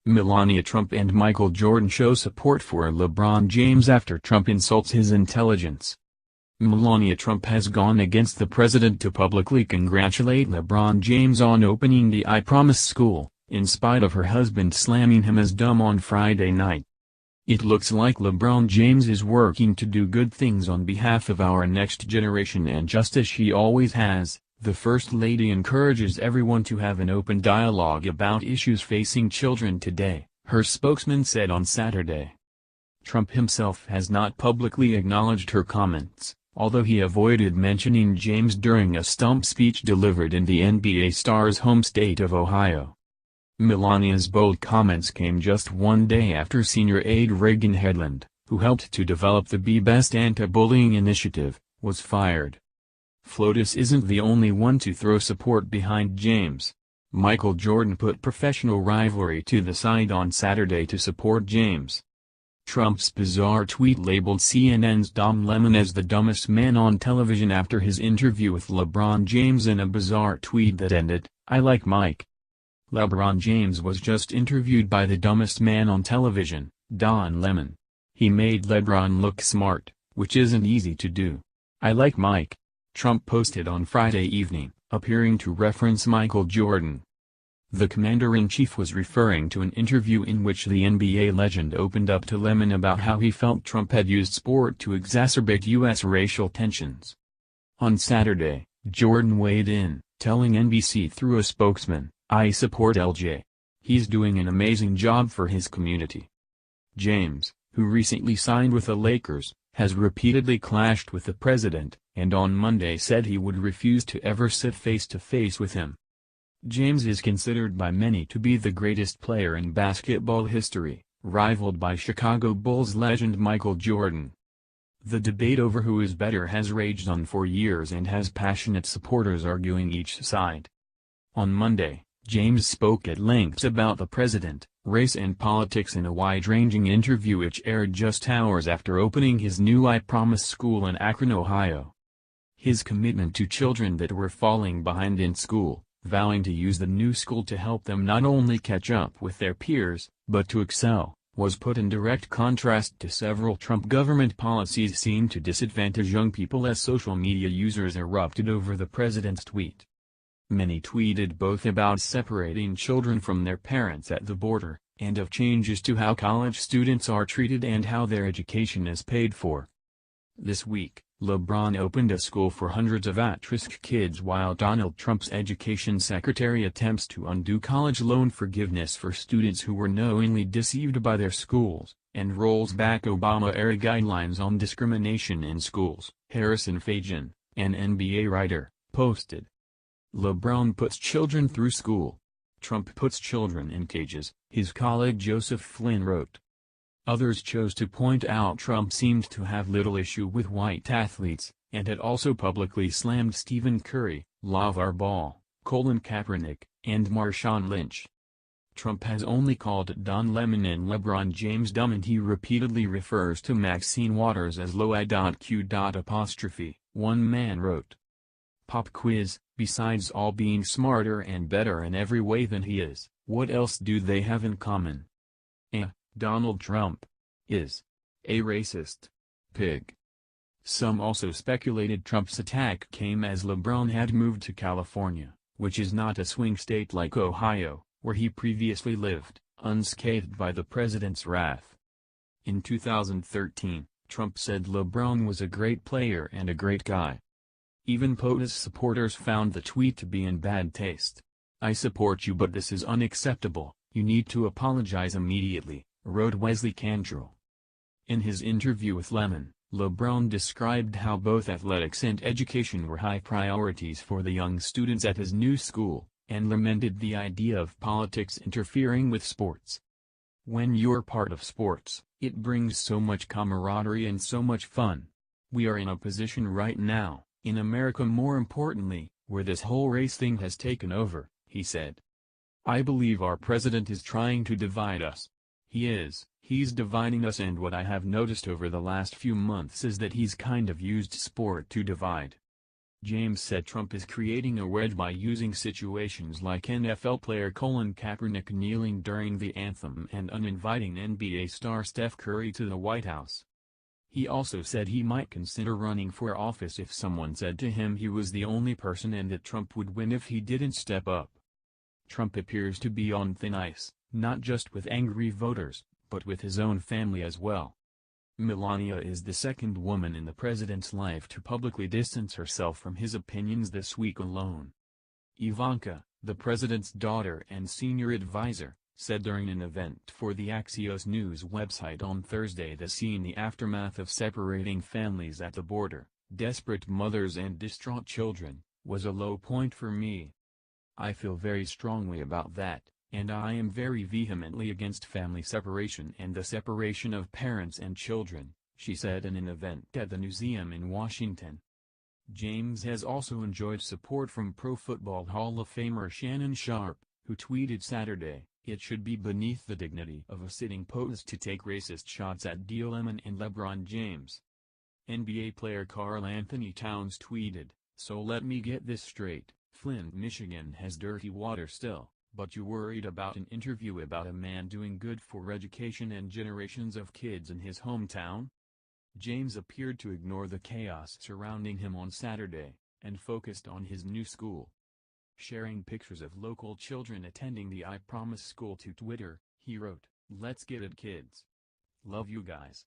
Melania Trump and Michael Jordan show support for LeBron James after Trump insults his intelligence. Melania Trump has gone against the president to publicly congratulate LeBron James on opening the I Promise school, in spite of her husband slamming him as dumb on Friday night. "It looks like LeBron James is working to do good things on behalf of our next generation, and just as she always has, the First Lady encourages everyone to have an open dialogue about issues facing children today," her spokesman said on Saturday. Trump himself has not publicly acknowledged her comments, although he avoided mentioning James during a stump speech delivered in the NBA star's home state of Ohio. Melania's bold comments came just one day after senior aide Reagan Headland, who helped to develop the Be Best anti-bullying initiative, was fired. Flotus isn't the only one to throw support behind James. Michael Jordan put professional rivalry to the side on Saturday to support James. Trump's bizarre tweet labeled CNN's Don Lemon as the dumbest man on television after his interview with LeBron James in a bizarre tweet that ended, "I like Mike." LeBron James was just interviewed by the dumbest man on television, Don Lemon. He made LeBron look smart, which isn't easy to do. "I like Mike," Trump posted on Friday evening, appearing to reference Michael Jordan. The commander-in-chief was referring to an interview in which the NBA legend opened up to Lemon about how he felt Trump had used sport to exacerbate U.S. racial tensions. On Saturday, Jordan weighed in, telling NBC through a spokesman, "I support LJ. He's doing an amazing job for his community." James, who recently signed with the Lakers, has repeatedly clashed with the president, and on Monday said he would refuse to ever sit face-to-face with him. James is considered by many to be the greatest player in basketball history, rivaled by Chicago Bulls legend Michael Jordan. The debate over who is better has raged on for years and has passionate supporters arguing each side. On Monday, James spoke at length about the president, race and politics in a wide-ranging interview which aired just hours after opening his new I Promise school in Akron, Ohio. His commitment to children that were falling behind in school, vowing to use the new school to help them not only catch up with their peers, but to excel, was put in direct contrast to several Trump government policies seen to disadvantage young people as social media users erupted over the president's tweet. Many tweeted both about separating children from their parents at the border, and of changes to how college students are treated and how their education is paid for. This week, LeBron opened a school for hundreds of at-risk kids while Donald Trump's education secretary attempts to undo college loan forgiveness for students who were knowingly deceived by their schools, and rolls back Obama-era guidelines on discrimination in schools, Harrison Fajan, an NBA writer, posted. LeBron puts children through school. Trump puts children in cages, his colleague Joseph Flynn wrote. Others chose to point out Trump seemed to have little issue with white athletes, and had also publicly slammed Stephen Curry, LeVar Ball, Colin Kaepernick, and Marshawn Lynch. Trump has only called Don Lemon and LeBron James dumb, and he repeatedly refers to Maxine Waters as low-IQ'. One man wrote. Pop quiz, besides all being smarter and better in every way than he is, what else do they have in common? Donald Trump is a racist pig. Some also speculated Trump's attack came as LeBron had moved to California, which is not a swing state like Ohio, where he previously lived, unscathed by the president's wrath. In 2013, Trump said LeBron was a great player and a great guy. Even POTUS supporters found the tweet to be in bad taste. "I support you, but this is unacceptable. You need to apologize immediately," wrote Wesley Cantrell. In his interview with Lemon, LeBron described how both athletics and education were high priorities for the young students at his new school, and lamented the idea of politics interfering with sports. "When you're part of sports, it brings so much camaraderie and so much fun. We are in a position right now, in America more importantly, where this whole race thing has taken over," he said. "I believe our president is trying to divide us. He's dividing us, and what I have noticed over the last few months is that he's kind of used sport to divide. James said Trump is creating a wedge by using situations like NFL player Colin Kaepernick kneeling during the anthem and uninviting NBA star Steph Curry to the White House. He also said he might consider running for office if someone said to him he was the only person and that Trump would win if he didn't step up. Trump appears to be on thin ice, not just with angry voters, but with his own family as well. Melania is the second woman in the president's life to publicly distance herself from his opinions this week alone. Ivanka, the president's daughter and senior advisor, said during an event for the Axios News website on Thursday that seeing the aftermath of separating families at the border, desperate mothers and distraught children, was a low point for me. I feel very strongly about that, and I am very vehemently against family separation and the separation of parents and children, she said in an event at the museum in Washington. James has also enjoyed support from Pro Football Hall of Famer Shannon Sharpe, who tweeted Saturday, "It should be beneath the dignity of a sitting post to take racist shots at Lemon and LeBron James." NBA player Karl Anthony Towns tweeted, "So let me get this straight, Flint, Michigan has dirty water still, but you worried about an interview about a man doing good for education and generations of kids in his hometown?" James appeared to ignore the chaos surrounding him on Saturday, and focused on his new school. Sharing pictures of local children attending the I Promise school to Twitter, he wrote, "Let's get it, kids. Love you guys."